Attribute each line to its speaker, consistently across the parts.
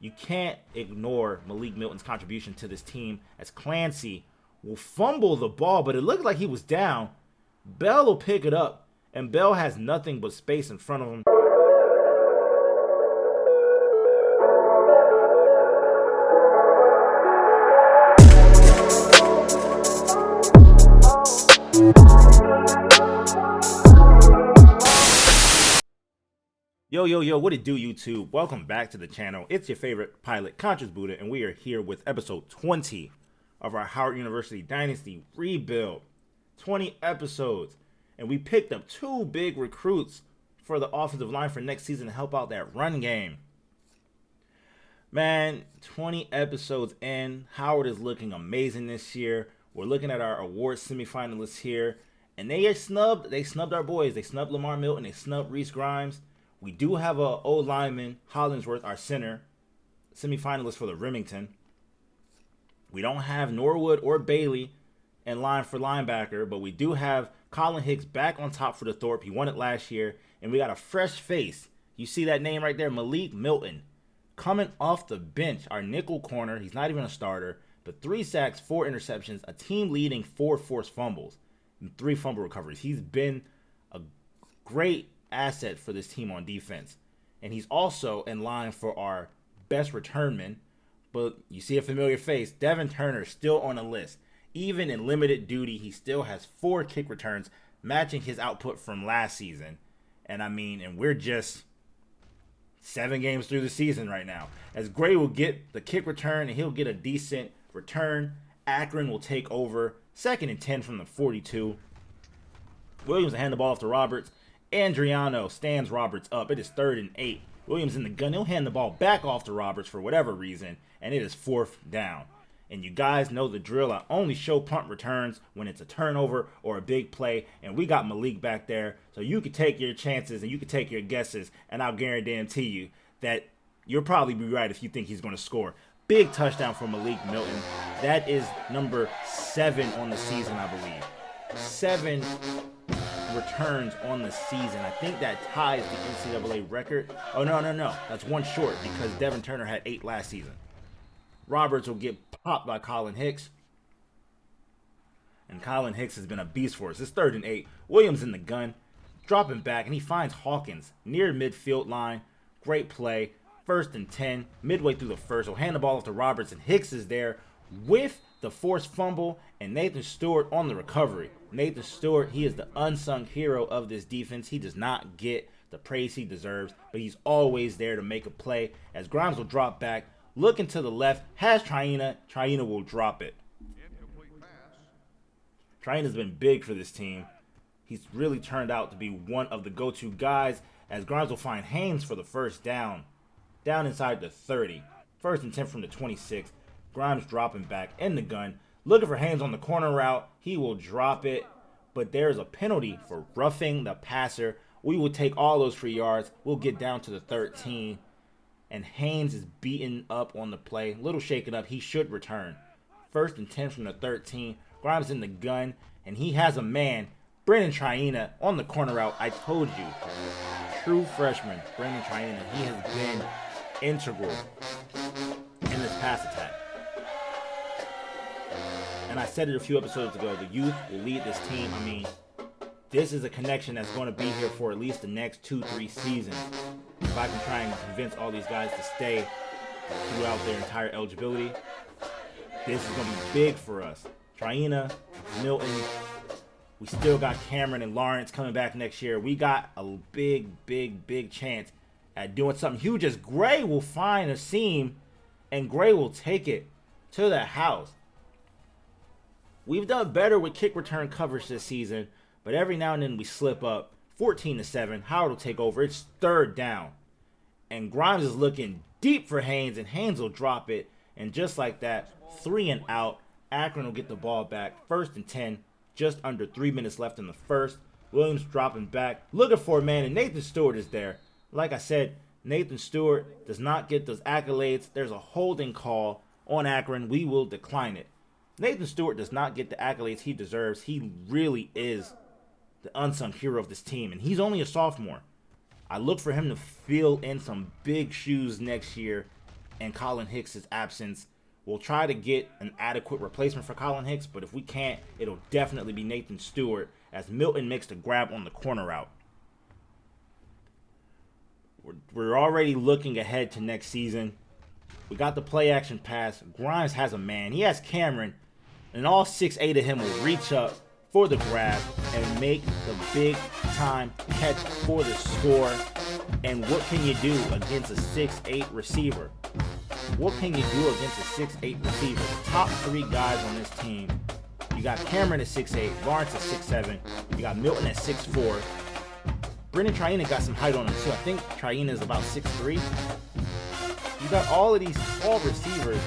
Speaker 1: You can't ignore Malik Milton's contribution to this team, as Clancy will fumble the ball, but it looked like he was down. Bell will pick it up, and Bell has nothing but space in front of him. Yo, what it do, YouTube? Welcome back to the channel. It's your favorite pilot, Conscious Buddha, and we are here with episode 20 of our Howard University Dynasty rebuild. 20 episodes, and we picked up two big recruits for the offensive line for next season to help out that run game. Man, 20 episodes in, Howard is looking amazing this year. We're looking at our award semifinalists here, and they snubbed our boys. They snubbed Lamar Milton, they snubbed Reese Grimes. We do have a old lineman, Hollingsworth, our center, semifinalist for the Remington. We don't have Norwood or Bailey in line for linebacker, but we do have Colin Hicks back on top for the Thorpe. He won it last year, and we got a fresh face. You see that name right there, Malik Milton, coming off the bench, our nickel corner. He's not even a starter, but 3 sacks, 4 interceptions, a team-leading 4 forced fumbles, and 3 fumble recoveries. He's been a great asset for this team on defense, and he's also in line for our best returnman. But you see a familiar face, Devin Turner, still on the list. Even in limited duty, he still has 4 kick returns, matching his output from last season. And we're just 7 games through the season right now, as Gray will get the kick return and he'll get a decent return. Akron will take over, 2nd and 10 from the 42. Williams will hand the ball off to Roberts. Adriano stands Roberts up. It is 3rd and 8. Williams in the gun. He'll hand the ball back off to Roberts for whatever reason, and it is 4th down. And you guys know the drill. I only show punt returns when it's a turnover or a big play, and we got Malik back there, so you can take your chances and you can take your guesses, and I'll guarantee you that you'll probably be right if you think he's going to score. Big touchdown for Malik Milton. That is number 7 on the season, I believe. 7 returns on the season. I think that ties the NCAA record. Oh, no. That's 1 short because Devin Turner had 8 last season. Roberts will get popped by Colin Hicks. And Colin Hicks has been a beast for us. It's 3rd and 8. Williams in the gun, dropping back, and he finds Hawkins near midfield line. Great play. 1st and 10, midway through the first. He'll hand the ball off to Roberts, and Hicks is there with the forced fumble, and Nathan Stewart on the recovery. Nathan Stewart, he is the unsung hero of this defense. He does not get the praise he deserves, but he's always there to make a play. As Grimes will drop back, looking to the left, has Ncaa. Ncaa will drop it. Ncaa's been big for this team. He's really turned out to be one of the go-to guys, as Grimes will find Haynes for the 1st down inside the 30. 1st and 10 from the 26. Grimes dropping back in the gun, looking for Haynes on the corner route. He will drop it, but there's a penalty for roughing the passer. We will take all those free yards. We'll get down to the 13, and Haynes is beaten up on the play. Little shaken up. He should return. 1st and 10 from the 13. Grimes in the gun, and he has a man, Brennan Ncaa, on the corner route. I told you, true freshman, Brennan Ncaa. He has been integral in this pass attack. And I said it a few episodes ago, the youth will lead this team. This is a connection that's going to be here for at least the next 2-3 seasons. If I can try and convince all these guys to stay throughout their entire eligibility, this is going to be big for us. Ncaa, Milton, we still got Cameron and Lawrence coming back next year. We got a big chance at doing something huge, as Gray will find a seam, and Gray will take it to the house. We've done better with kick return coverage this season, but every now and then we slip up. 14-7. Howard will take over. It's 3rd down. And Grimes is looking deep for Haynes, and Haynes will drop it. And just like that, 3 and out. Akron will get the ball back. 1st and 10. Just under 3 minutes left in the first. Williams dropping back, looking for a man, and Nathan Stewart is there. Like I said, Nathan Stewart does not get those accolades. There's a holding call on Akron. We will decline it. Nathan Stewart does not get the accolades he deserves. He really is the unsung hero of this team, and he's only a sophomore. I look for him to fill in some big shoes next year and Colin Hicks' absence. We'll try to get an adequate replacement for Colin Hicks, but if we can't, it'll definitely be Nathan Stewart as Milton makes the grab on the corner route. We're already looking ahead to next season. We got the play action pass. Grimes has a man. He has Cameron, and all 6'8" of him will reach up for the grab and make the big time catch for the score. And what can you do against a 6'8" receiver? What can you do against a 6'8" receiver? The top three guys on this team. You got Cameron at 6'8", Lawrence at 6'7", you got Milton at 6'4". Brennan Traina got some height on him too. I think Traina is about 6'3". You got all of these tall receivers.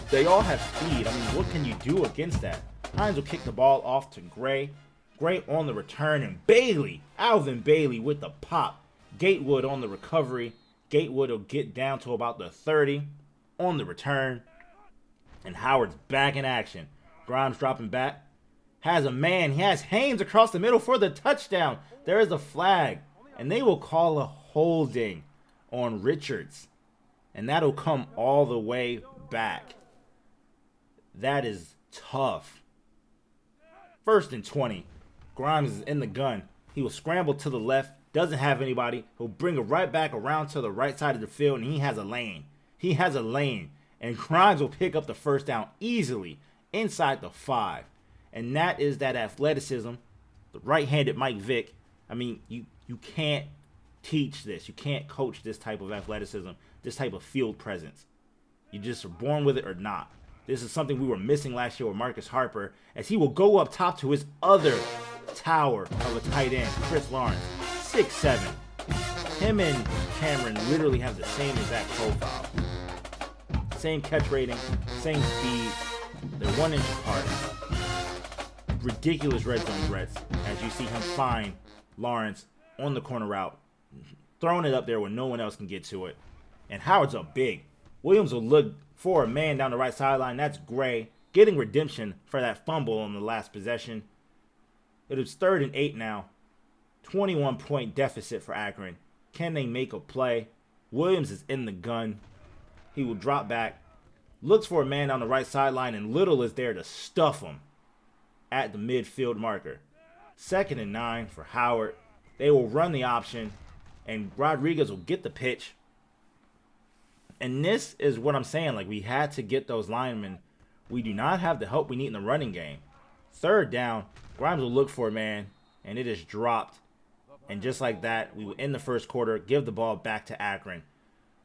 Speaker 1: They all have speed. I mean, what can you do against that? Haynes will kick the ball off to Gray. Gray on the return, and Bailey, Alvin Bailey with the pop. Gatewood on the recovery. Gatewood will get down to about the 30 on the return. And Howard's back in action. Grimes dropping back. Has a man. He has Haynes across the middle for the touchdown. There is a flag. And they will call a holding on Richards. And that'll come all the way back. That is tough. 1st and 20. Grimes is in the gun. He will scramble to the left. Doesn't have anybody. He'll bring it right back around to the right side of the field, and he has a lane. He has a lane. And Grimes will pick up the first down easily inside the 5. And that is that athleticism. The right-handed Mike Vick. I mean, you can't teach this. You can't coach this type of athleticism, this type of field presence. You just are born with it or not. This is something we were missing last year with Marcus Harper, as he will go up top to his other tower of a tight end, Chris Lawrence, 6'7". Him and Cameron literally have the same exact profile. Same catch rating, same speed. They're 1 inch apart. Ridiculous red zone threats as you see him find Lawrence on the corner route, throwing it up there where no one else can get to it. And Howard's up big. Williams will look for a man down the right sideline. That's Gray, getting redemption for that fumble on the last possession. It is 3rd and 8 now. 21-point deficit for Akron. Can they make a play? Williams is in the gun. He will drop back, looks for a man down the right sideline, and Little is there to stuff him at the midfield marker. 2nd and 9 for Howard. They will run the option, and Rodriguez will get the pitch. And this is what I'm saying. Like, we had to get those linemen. We do not have the help we need in the running game. 3rd down, Grimes will look for a man, and it is dropped. And just like that, we will end the first quarter, give the ball back to Akron.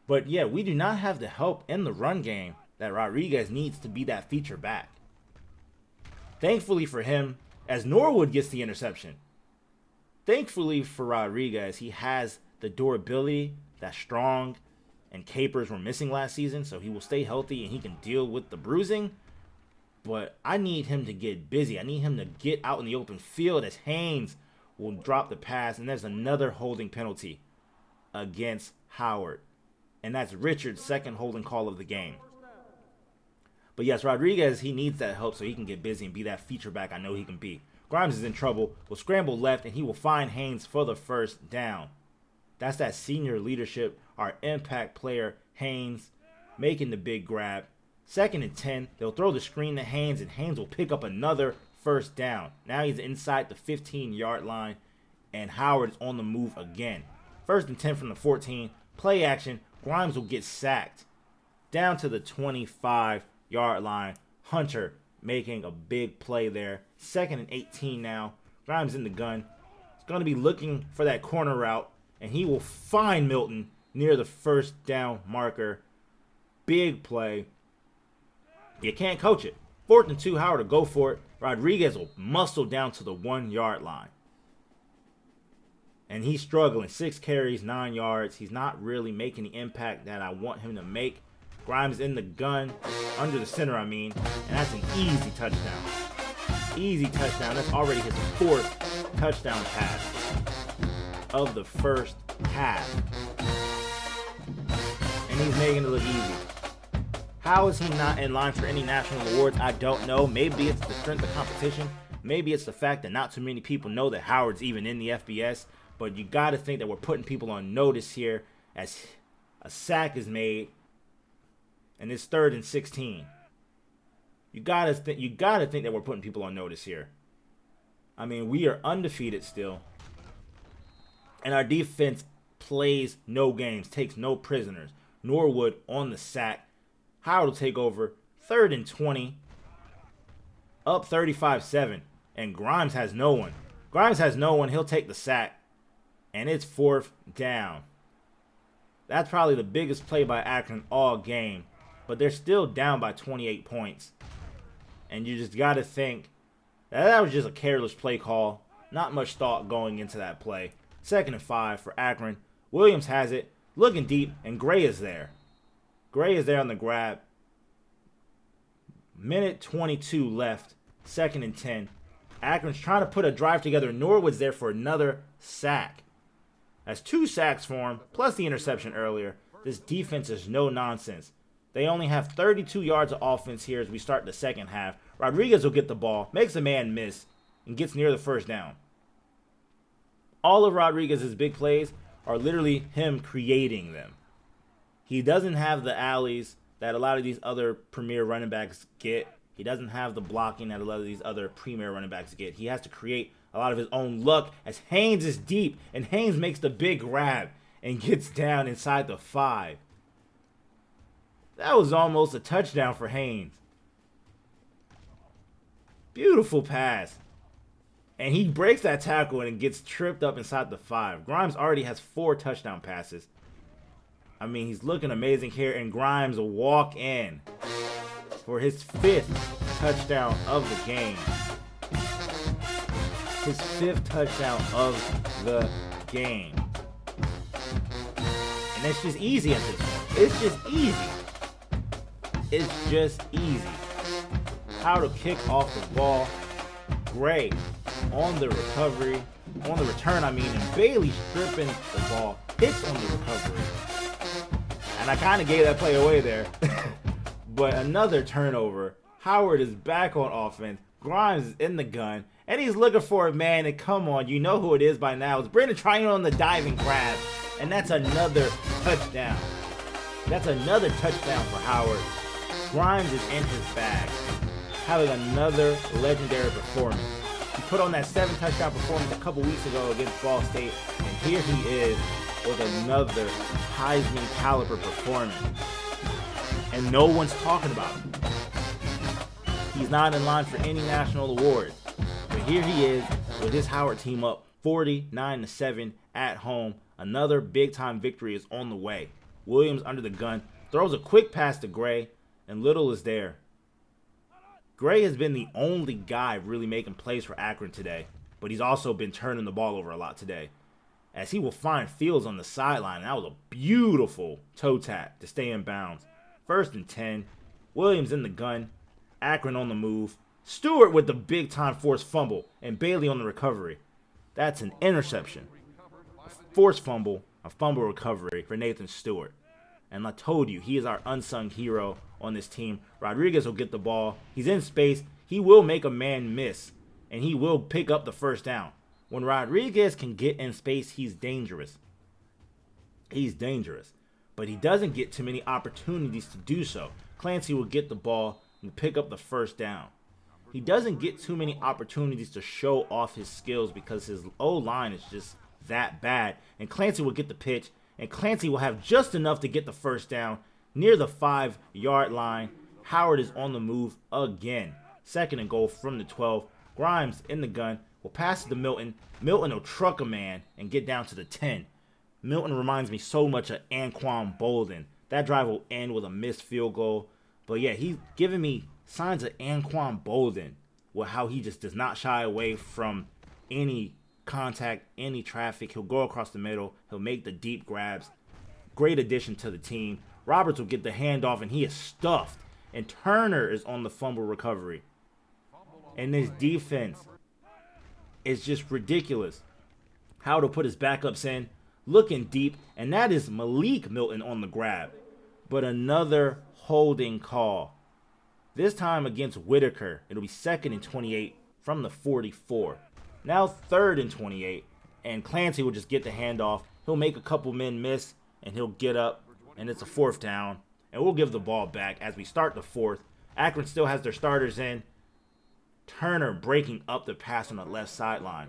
Speaker 1: But yeah, we do not have the help in the run game that Rodriguez needs to be that feature back. Thankfully for him, as Norwood gets the interception. Thankfully for Rodriguez, he has the durability, that strong, and capers were missing last season, so he will stay healthy and he can deal with the bruising. But I need him to get busy. I need him to get out in the open field as Haynes will drop the pass, and there's another holding penalty against Howard. And that's Richard's 2nd holding call of the game. But yes, Rodriguez, he needs that help so he can get busy and be that feature back I know he can be. Grimes is in trouble, will scramble left, and he will find Haynes for the first down. That's that senior leadership, our impact player, Haynes, making the big grab. 2nd and 10, they'll throw the screen to Haynes, and Haynes will pick up another first down. Now he's inside the 15-yard line, and Howard's on the move again. 1st and 10 from the 14, play action, Grimes will get sacked. Down to the 25-yard line, Hunter making a big play there. 2nd and 18 now, Grimes in the gun. He's going to be looking for that corner route, and he will find Milton near the first down marker. Big play. You can't coach it. 4th and 2, Howard will go for it. Rodriguez will muscle down to the 1-yard line. And he's struggling. 6 carries, 9 yards. He's not really making the impact that I want him to make. Grimes in the gun, under the center, and that's an easy touchdown. Easy touchdown. That's already his 4th touchdown pass of the first half. And he's making it look easy. How is he not in line for any national awards? I don't know. Maybe it's the strength of competition. Maybe it's the fact that not too many people know that Howard's even in the FBS. But you got to think that we're putting people on notice here as a sack is made. and it's 3rd and 16. You gotta think that we're putting people on notice here. I mean, we are undefeated still, and our defense plays no games, takes no prisoners. Norwood on the sack. Howard will take over. 3rd and 20. Up 35-7. And Grimes has no one. He'll take the sack. And it's 4th down. That's probably the biggest play by Akron all game. But they're still down by 28 points. And you just got to think that was just a careless play call. Not much thought going into that play. 2nd and 5 for Akron. Williams has it. Looking deep. And Gray is there. Gray is there on the grab. Minute 22 left. 2nd and 10. Akron's trying to put a drive together. Norwood's there for another sack. That's 2 sacks for him, plus the interception earlier. This defense is no nonsense. They only have 32 yards of offense here as we start the second half. Rodriguez will get the ball, makes a man miss, and gets near the 1st down. All of Rodriguez's big plays are literally him creating them. He doesn't have the alleys that a lot of these other premier running backs get. He doesn't have the blocking that a lot of these other premier running backs get. He has to create a lot of his own luck as Haynes is deep, and Haynes makes the big grab and gets down inside the 5. That was almost a touchdown for Haynes. Beautiful pass. And he breaks that tackle and gets tripped up inside the 5. Grimes already has 4 touchdown passes. I mean, he's looking amazing here, and Grimes will walk in for his 5th touchdown of the game. His 5th touchdown of the game. And it's just easy at this point. It's just easy. How to kick off the ball. Gray on the recovery. On the return, and Bailey stripping the ball. Hits on the recovery. And I kind of gave that play away there. But another turnover. Howard is back on offense. Grimes is in the gun. And he's looking for a man. And come on, you know who it is by now. It's Brennan trying on the diving grab. And that's another touchdown. That's another touchdown for Howard. Grimes is in his bag. Having another legendary performance. He put on that 7 touchdown performance a couple weeks ago against Ball State. And here he is with another Heisman caliber performance. And no one's talking about him. He's not in line for any national award. But here he is with his Howard team up 49-7 at home. Another big time victory is on the way. Williams under the gun, throws a quick pass to Gray, and Little is there. Gray has been the only guy really making plays for Akron today, but he's also been turning the ball over a lot today, as he will find Fields on the sideline, and that was a beautiful toe tap to stay in bounds. 1st and 10, Williams in the gun, Akron on the move, Stewart with the big time forced fumble, and Bailey on the recovery. That's an interception, a forced fumble, a fumble recovery for Nathan Stewart. And I told you, he is our unsung hero on this team. Rodriguez will get the ball. He's in space. He will make a man miss, and he will pick up the 1st down. When Rodriguez can get in space, he's dangerous. He's dangerous. But he doesn't get too many opportunities to do so. Clancy will get the ball and pick up the 1st down. He doesn't get too many opportunities to show off his skills because his O-line is just that bad. And Clancy will get the pitch, and Clancy will have just enough to get the 1st down near the 5-yard line. Howard is on the move again. 2nd and goal from the 12. Grimes in the gun will pass it to Milton. Milton will truck a man and get down to the 10. Milton reminds me so much of Ncaa Bolden. That drive will end with a missed field goal. But yeah, he's giving me signs of Ncaa Bolden, with how he just does not shy away from any contact, any traffic. He'll go across the middle. He'll make the deep grabs. Great addition to the team. Roberts will get the handoff, and he is stuffed. And Turner is on the fumble recovery. And this defense is just ridiculous. How to put his backups in, looking deep, and that is Malik Milton on the grab. But another holding call. This time against Whitaker. It'll be 2nd and 28 from the 44. Now 3rd and 28, and Clancy will just get the handoff. He'll make a couple men miss, and he'll get up, and it's a 4th down. and we'll give the ball back as we start the fourth. Akron still has their starters in. Turner breaking up the pass on the left sideline.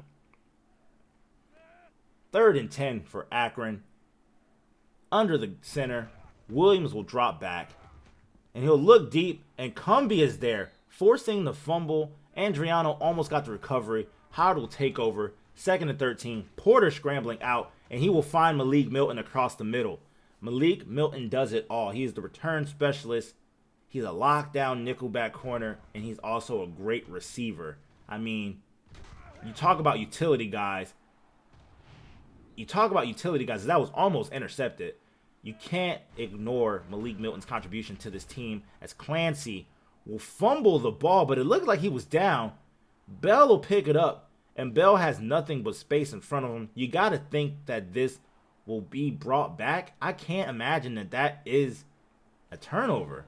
Speaker 1: 3rd and 10 for Akron. Under the center, Williams will drop back, and he'll look deep, and Cumbie is there, forcing the fumble. Andriano almost got the recovery. Howard will take over. 2nd and 13. Porter scrambling out, and he will find Malik Milton across the middle. Malik Milton does it all. He is the return specialist. He's a lockdown nickelback corner, and he's also a great receiver. I mean, you talk about utility guys. That was almost intercepted. You can't ignore Malik Milton's contribution to this team as Clancy will fumble the ball, but it looked like he was down. Bell will pick it up, and Bell has nothing but space in front of him. You got to think that this will be brought back. I can't imagine that is a turnover,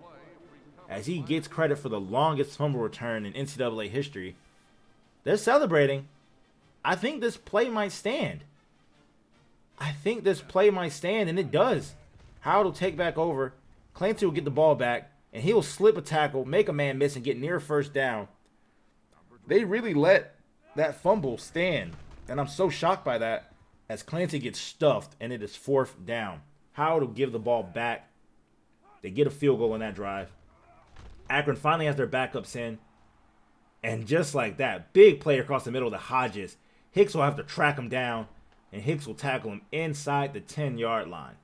Speaker 1: as he gets credit for the longest fumble return in NCAA history. They're celebrating. I think this play might stand. And it does. Howard will take back over. Clancy will get the ball back, and he will slip a tackle, make a man miss, and get near first down. They really let that fumble stand, and I'm so shocked by that, as Clancy gets stuffed, and it is 4th down. Howard will give the ball back. They get a field goal on that drive. Akron finally has their backups in, and just like that, big play across the middle to Hodges. Hicks will have to track him down, and Hicks will tackle him inside the 10-yard line.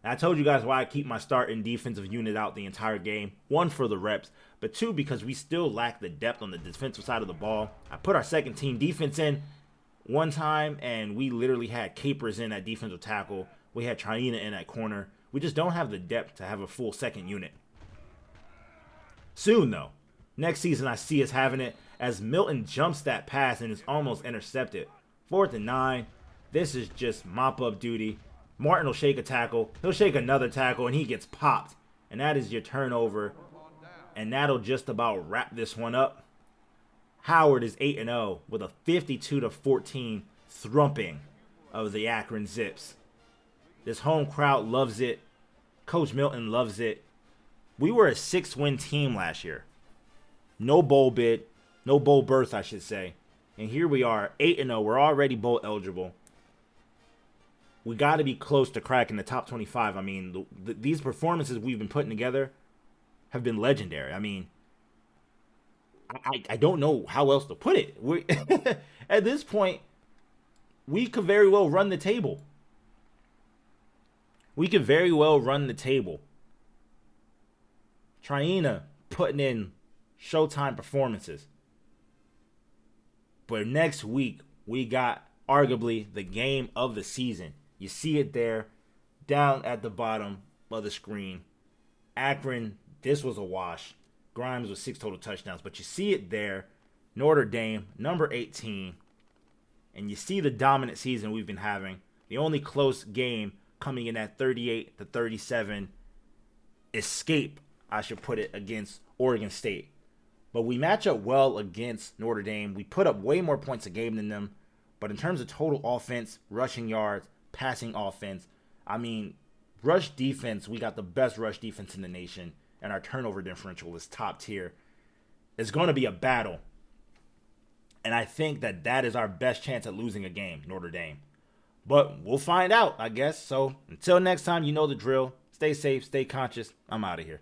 Speaker 1: I told you guys why I keep my starting defensive unit out the entire game. 1, for the reps, but 2, because we still lack the depth on the defensive side of the ball. I put our second team defense in one time, and we literally had Capers in at defensive tackle. We had Traina in at corner. We just don't have the depth to have a full second unit. Soon, though. Next season, I see us having it as Milton jumps that pass and is almost intercepted. 4th and 9. This is just mop-up duty. Martin will shake a tackle. He'll shake another tackle, and he gets popped. And that is your turnover. And that'll just about wrap this one up. Howard is 8-0 with a 52-14 thrumping of the Akron Zips. This home crowd loves it. Coach Milton loves it. We were a 6-win team last year. No bowl bid. No bowl berth, I should say. And here we are, 8-0. We're already bowl eligible. We got to be close to cracking the top 25. I mean, these performances we've been putting together have been legendary. I mean, I don't know how else to put it. At this point, we could very well run the table. Traina putting in Showtime performances. But next week, we got arguably the game of the season. You see it there, down at the bottom of the screen. Akron, this was a wash. Grimes with 6 total touchdowns. But you see it there. Notre Dame, number 18. And you see the dominant season we've been having. The only close game coming in at 38-37 escape, I should put it, against Oregon State. But we match up well against Notre Dame. We put up way more points a game than them. But in terms of total offense, rushing yards, passing offense, I mean, rush defense, we got the best rush defense in the nation. And our turnover differential is top tier. It's going to be a battle. And I think that is our best chance at losing a game, Notre Dame. But we'll find out, I guess. So until next time, you know the drill. Stay safe, stay conscious. I'm out of here.